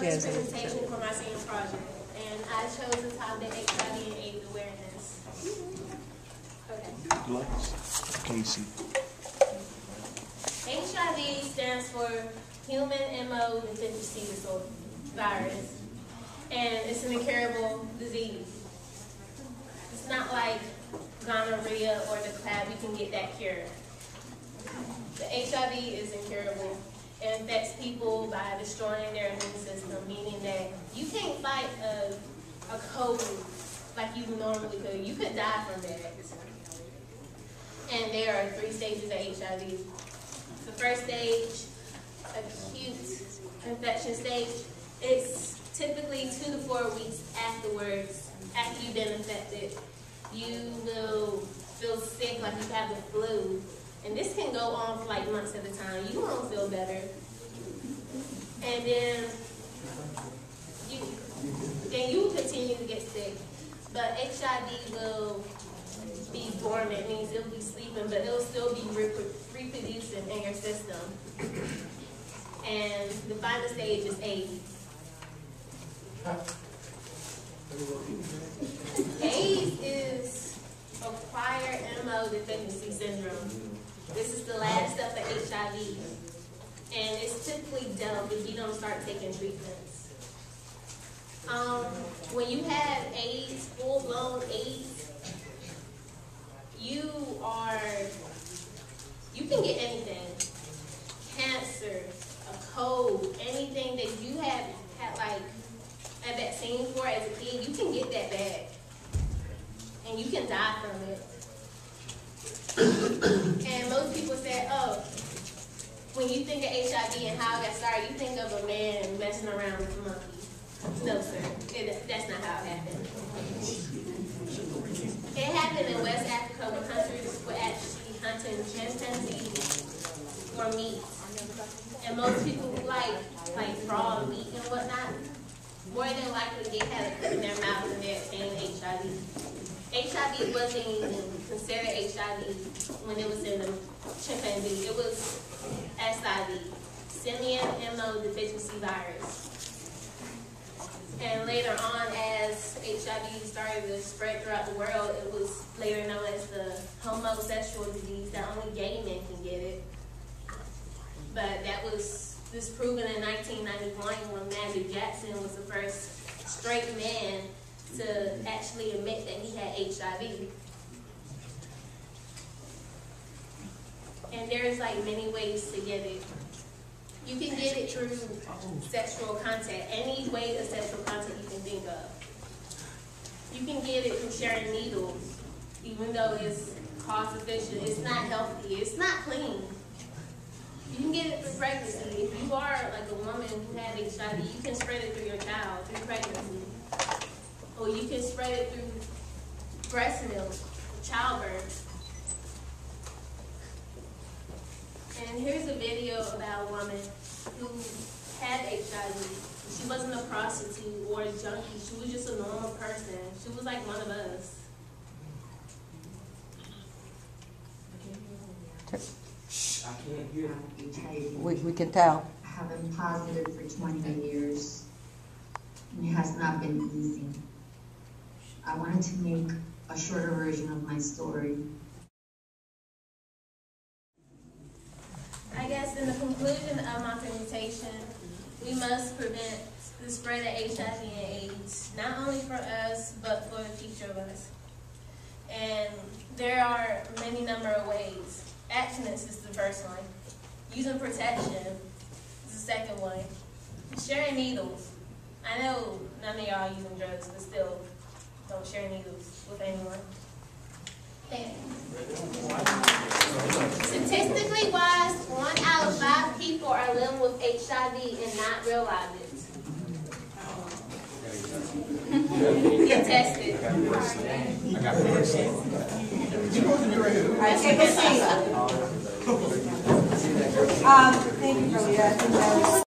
this presentation for my senior project, and I chose the topic HIV and AIDS awareness. Okay. Can you see? HIV stands for Human Immunodeficiency Disorder virus, and it's an incurable disease. It's not like gonorrhea or the clap, we can get that cure. The HIV is incurable. It infects people by destroying their immune system, meaning that you can't fight a cold like you normally could. You could die from that. And there are 3 stages of HIV. The first stage, acute infection stage, it's typically 2 to 4 weeks afterwards, after you've been infected. You will feel sick like you have the flu. And this can go on for like months at a time. You won't feel better. And then you will continue to get sick. But HIV will be dormant, means it'll be sleeping, but it'll still be reproducing in your system. And the final stage is AIDS. AIDS is acquired immunodeficiency syndrome. This is the last step of HIV, and it's typically dealt if you don't start taking treatments. When you have AIDS, full-blown AIDS, you can get anything. Cancer, a cold, anything that you had like a vaccine for as a kid, you can get that back. And you can die from it. And most people say, oh, when you think of HIV and how it got started, you think of a man messing around with a monkey. No, sir. That's not how it happened. It happened in West Africa when hunters were actually hunting chimpanzees for meat. And most people who like raw meat and whatnot, more than likely they had a cut in their mouth and they obtained HIV. HIV wasn't even considered HIV when it was in the chimpanzee. It was SIV, simian immunodeficiency virus. And later on, as HIV started to spread throughout the world, it was later known as the homosexual disease, that only gay men can get it. But that was disproven in 1991 when Magic Jackson was the first straight man to actually admit that he had HIV. And there's like many ways to get it. You can get it through sexual contact, any way of sexual contact you can think of. You can get it through sharing needles, even though it's cost efficient. It's not healthy. It's not clean. You can get it through pregnancy. If you are like a woman who had HIV, you can spread it through your child, through pregnancy. Or you can spread it through breast milk, childbirth. And here's a video about a woman who had HIV. She wasn't a prostitute or a junkie. She was just a normal person. She was like one of us. I can't hear. We can tell. I have been positive for 20 years, and it has not been easy. I wanted to make a shorter version of my story. I guess in the conclusion of my presentation, we must prevent the spread of HIV and AIDS, not only for us, but for the future of us. And there are many number of ways. Abstinence is the first one. Using protection is the second one. Sharing needles. I know none of y'all using drugs, but still, don't share needles with anyone. Statistically wise, 1 out of 5 people are living with HIV and not realize it. Get tested. I got All right, take a seat. Thank you, Julia.